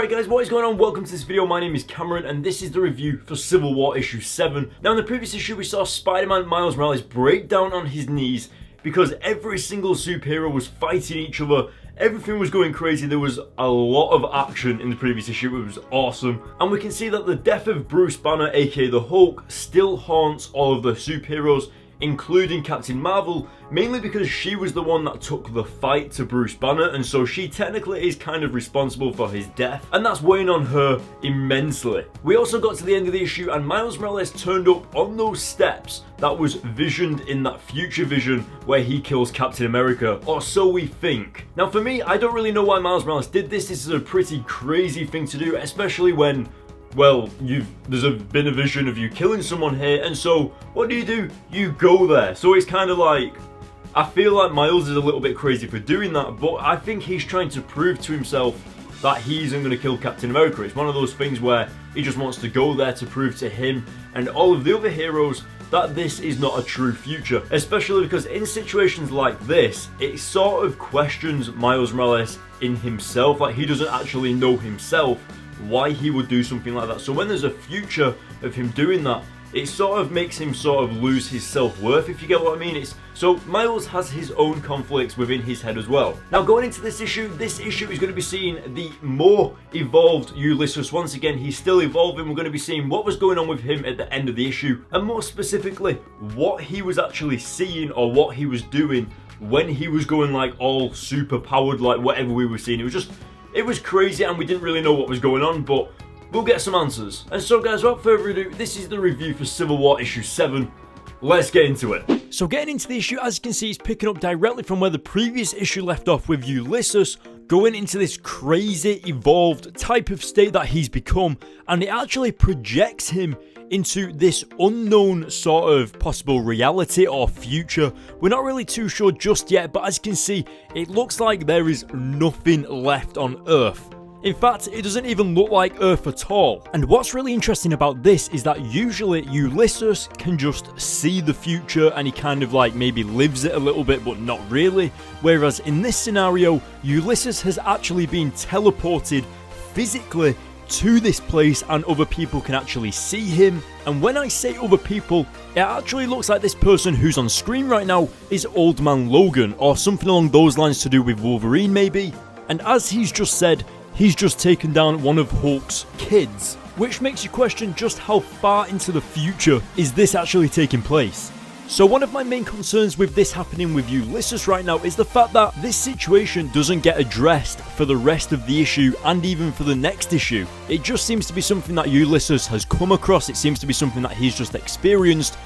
Alright guys, what is going on? Welcome to this video. My name is Cameron and this is the review for Civil War issue 7. Now in the previous issue we saw Spider-Man Miles Morales break down on his knees because every single superhero was fighting each other. Everything was going crazy. There was a lot of action in the previous issue. It was awesome. And we can see that the death of Bruce Banner, aka the Hulk, still haunts all of the superheroes, including Captain Marvel, mainly because she was the one that took the fight to Bruce Banner, and so she technically is kind of responsible for his death, and that's weighing on her immensely. We also got to the end of the issue and Miles Morales turned up on those steps that was visioned in that future vision where he kills Captain America, or so we think. Now for me, I don't really know why Miles Morales did this. This is a pretty crazy thing to do, especially when, well, there's been a vision of you killing someone here, and so what do? You go there. So it's kind of like, I feel like Miles is a little bit crazy for doing that, but I think he's trying to prove to himself that he isn't going to kill Captain America. It's one of those things where he just wants to go there to prove to him and all of the other heroes that this is not a true future, especially because in situations like this, it sort of questions Miles Morales in himself. Like, he doesn't actually know himself why he would do something like that. So when there's a future of him doing that, it sort of makes him sort of lose his self-worth, if you get what I mean. So Miles has his own conflicts within his head as well. Now going into this issue is going to be seeing the more evolved Ulysses. Once again, he's still evolving. We're going to be seeing what was going on with him at the end of the issue, and more specifically, what he was actually seeing or what he was doing when he was going like all super powered, like whatever we were seeing. It was crazy and we didn't really know what was going on, but we'll get some answers. And so guys, without further ado, this is the review for Civil War issue 7. Let's get into it. So getting into the issue, as you can see, it's picking up directly from where the previous issue left off, with Ulysses going into this crazy evolved type of state that he's become, and it actually projects him into this unknown sort of possible reality or future. We're not really too sure just yet, but as you can see, it looks like there is nothing left on Earth. In fact, it doesn't even look like Earth at all. And what's really interesting about this is that usually Ulysses can just see the future and he kind of like maybe lives it a little bit, but not really. Whereas in this scenario, Ulysses has actually been teleported physically to this place and other people can actually see him. And when I say other people, it actually looks like this person who's on screen right now is Old Man Logan, or something along those lines to do with Wolverine maybe. And as he's just said, he's just taken down one of Hulk's kids, which makes you question just how far into the future is this actually taking place. So one of my main concerns with this happening with Ulysses right now is the fact that this situation doesn't get addressed for the rest of the issue and even for the next issue. It just seems to be something that Ulysses has come across, it seems to be something that he's just experienced,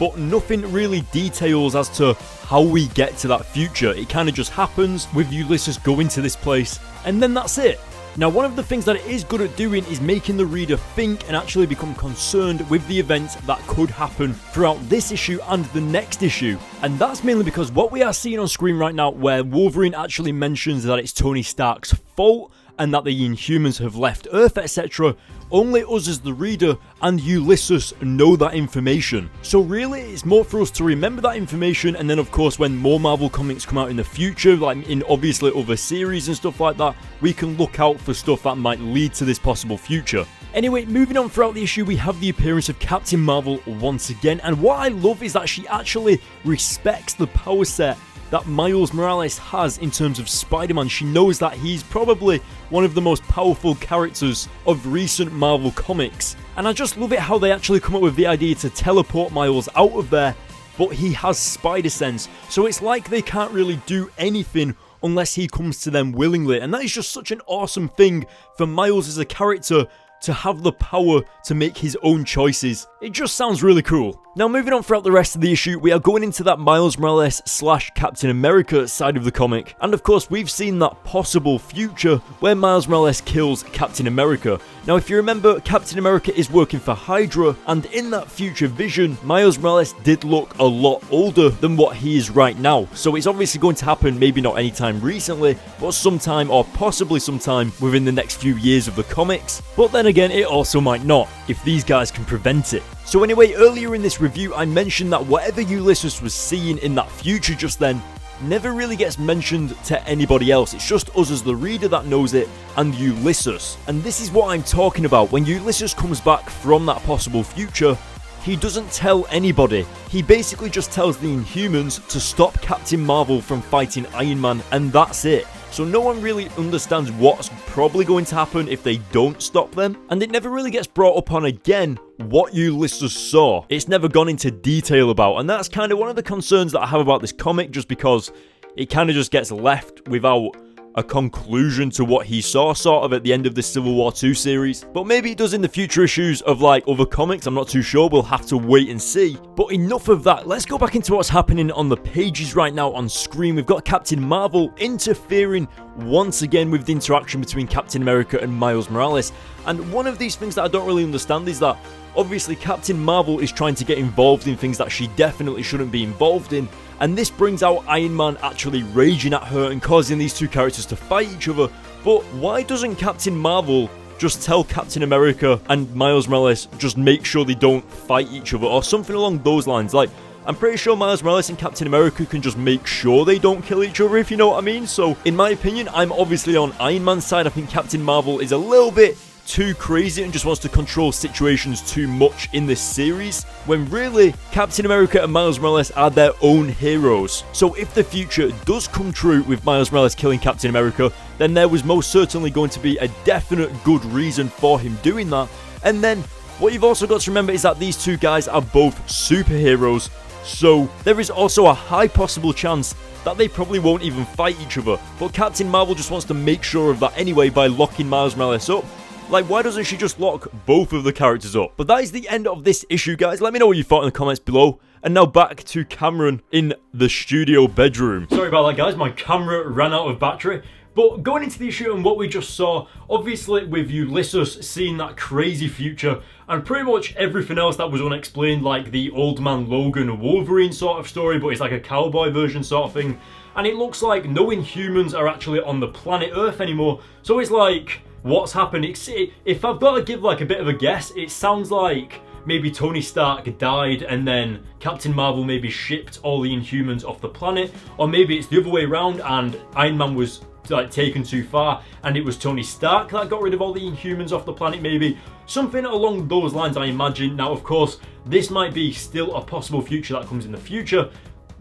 but nothing really details as to how we get to that future. It kind of just happens with Ulysses going to this place and then that's it. Now, one of the things that it is good at doing is making the reader think and actually become concerned with the events that could happen throughout this issue and the next issue. And that's mainly because what we are seeing on screen right now, where Wolverine actually mentions that it's Tony Stark's fault and that the Inhumans have left Earth, etc., only us as the reader and Ulysses know that information. So really, it's more for us to remember that information, and then of course when more Marvel comics come out in the future, like in obviously other series and stuff like that, we can look out for stuff that might lead to this possible future. Anyway, moving on throughout the issue, we have the appearance of Captain Marvel once again, and what I love is that she actually respects the power set that Miles Morales has in terms of Spider-Man. She knows that he's probably one of the most powerful characters of recent Marvel comics. And I just love it how they actually come up with the idea to teleport Miles out of there, but he has spider sense. So it's like they can't really do anything unless he comes to them willingly. And that is just such an awesome thing for Miles as a character, to have the power to make his own choices. It just sounds really cool. Now moving on throughout the rest of the issue, we are going into that Miles Morales / Captain America side of the comic. And of course, we've seen that possible future where Miles Morales kills Captain America. Now if you remember, Captain America is working for Hydra, and in that future vision, Miles Morales did look a lot older than what he is right now. So it's obviously going to happen, maybe not anytime recently, but sometime or possibly sometime within the next few years of the comics. But then again, it also might not, if these guys can prevent it. So anyway, earlier in this review I mentioned that whatever Ulysses was seeing in that future just then never really gets mentioned to anybody else. It's just us as the reader that knows it, and Ulysses. And this is what I'm talking about. When Ulysses comes back from that possible future, he doesn't tell anybody. He basically just tells the Inhumans to stop Captain Marvel from fighting Iron Man, and that's it. So no one really understands what's probably going to happen if they don't stop them. And it never really gets brought up on again what Ulysses saw. It's never gone into detail about, and that's kind of one of the concerns that I have about this comic, just because it kind of just gets left without a conclusion to what he saw sort of at the end of the Civil War 2 series. But maybe it does in the future issues of like other comics, I'm not too sure, we'll have to wait and see. But enough of that, let's go back into what's happening on the pages right now on screen. We've got Captain Marvel interfering once again with the interaction between Captain America and Miles Morales. And one of these things that I don't really understand is that obviously Captain Marvel is trying to get involved in things that she definitely shouldn't be involved in, and this brings out Iron Man actually raging at her and causing these two characters to fight each other. But why doesn't Captain Marvel just tell Captain America and Miles Morales just make sure they don't fight each other, or something along those lines? Like, I'm pretty sure Miles Morales and Captain America can just make sure they don't kill each other, if you know what I mean. So in my opinion, I'm obviously on Iron Man's side. I think Captain Marvel is a little bit too crazy and just wants to control situations too much in this series, when really Captain America and Miles Morales are their own heroes. So if the future does come true with Miles Morales killing Captain America, then there was most certainly going to be a definite good reason for him doing that. And then what you've also got to remember is that these two guys are both superheroes, so there is also a high possible chance that they probably won't even fight each other. But Captain Marvel just wants to make sure of that anyway by locking Miles Morales up. Like, why doesn't she just lock both of the characters up? But that is the end of this issue, guys. Let me know what you thought in the comments below. And now back to Cameron in the studio bedroom. Sorry about that, guys. My camera ran out of battery. But going into the issue and what we just saw, obviously with Ulysses seeing that crazy future and pretty much everything else that was unexplained, like the Old Man Logan Wolverine sort of story, but it's like a cowboy version sort of thing. And it looks like no Inhumans are actually on the planet Earth anymore. So it's like, what's happened? If I've got to give like a bit of a guess, it sounds like maybe Tony Stark died and then Captain Marvel maybe shipped all the Inhumans off the planet, or maybe it's the other way around and Iron Man was like taken too far and it was Tony Stark that got rid of all the Inhumans off the planet, maybe something along those lines, I imagine. Now of course this might be still a possible future that comes in the future.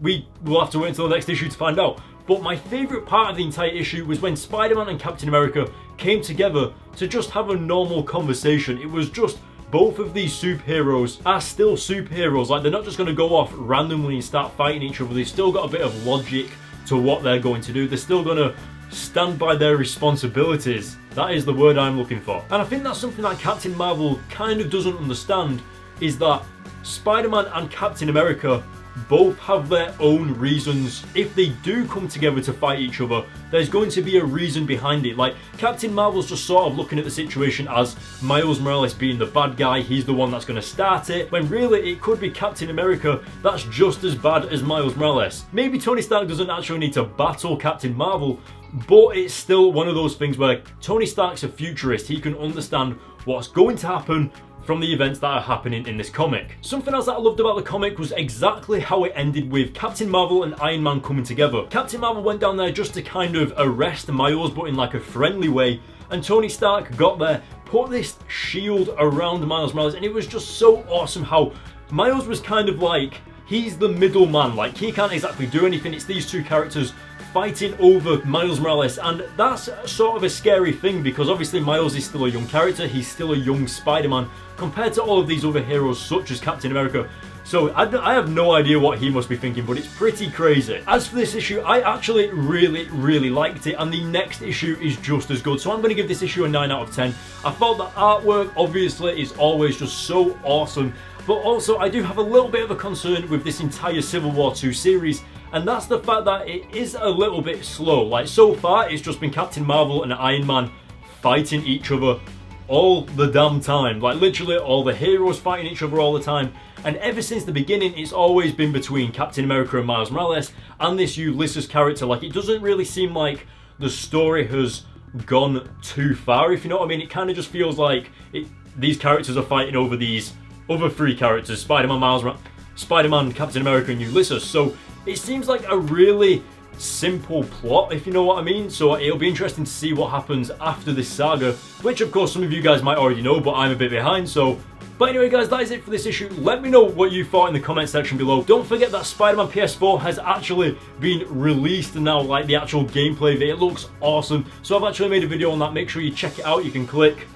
We will have to wait until the next issue to find out. But my favourite part of the entire issue was when Spider-Man and Captain America came together to just have a normal conversation. It was just both of these superheroes are still superheroes. Like, they're not just going to go off randomly and start fighting each other. They've still got a bit of logic to what they're going to do. They're still going to stand by their responsibilities. That is the word I'm looking for. And I think that's something that Captain Marvel kind of doesn't understand, is that Spider-Man and Captain America both have their own reasons. If they do come together to fight each other, there's going to be a reason behind it. Like, Captain Marvel's just sort of looking at the situation as Miles Morales being the bad guy, he's the one that's going to start it, when really it could be Captain America that's just as bad as Miles Morales. Maybe Tony Stark doesn't actually need to battle Captain Marvel, but it's still one of those things where Tony Stark's a futurist. He can understand what's going to happen from the events that are happening in this comic. Something else that I loved about the comic was exactly how it ended with Captain Marvel and Iron Man coming together. Captain Marvel went down there just to kind of arrest Miles, but in like a friendly way, and Tony Stark got there, put this shield around Miles Morales, and it was just so awesome how Miles was kind of like, he's the middleman, like he can't exactly do anything. It's these two characters fighting over Miles Morales, and that's sort of a scary thing because obviously Miles is still a young character, he's still a young Spider-Man compared to all of these other heroes such as Captain America. So I have no idea what he must be thinking, but it's pretty crazy. As for this issue, I actually really liked it, and the next issue is just as good. So I'm going to give this issue a 9 out of 10. I thought the artwork obviously is always just so awesome, but also I do have a little bit of a concern with this entire Civil War 2 series, and that's the fact that it is a little bit slow. Like, so far it's just been Captain Marvel and Iron Man fighting each other all the damn time. Like, literally all the heroes fighting each other all the time, and ever since the beginning it's always been between Captain America and Miles Morales and this Ulysses character. Like, it doesn't really seem like the story has gone too far, if you know what I mean. It kind of just feels like these characters are fighting over these other three characters, Spider-Man, Captain America and Ulysses. So it seems like a really simple plot, if you know what I mean. So it'll be interesting to see what happens after this saga, which of course some of you guys might already know, but I'm a bit behind. But anyway guys, that is it for this issue. Let me know what you thought in the comment section below. Don't forget that Spider-Man PS4 has actually been released now, like the actual gameplay of it. It looks awesome. So I've actually made a video on that. Make sure you check it out. You can click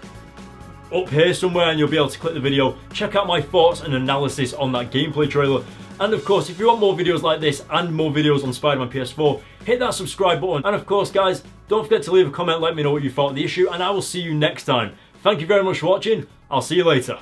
up here somewhere and you'll be able to click the video. Check out my thoughts and analysis on that gameplay trailer. And of course, if you want more videos like this and more videos on Spider-Man PS4, hit that subscribe button. And of course guys, don't forget to leave a comment, let me know what you thought of the issue, and I will see you next time. Thank you very much for watching. I'll see you later.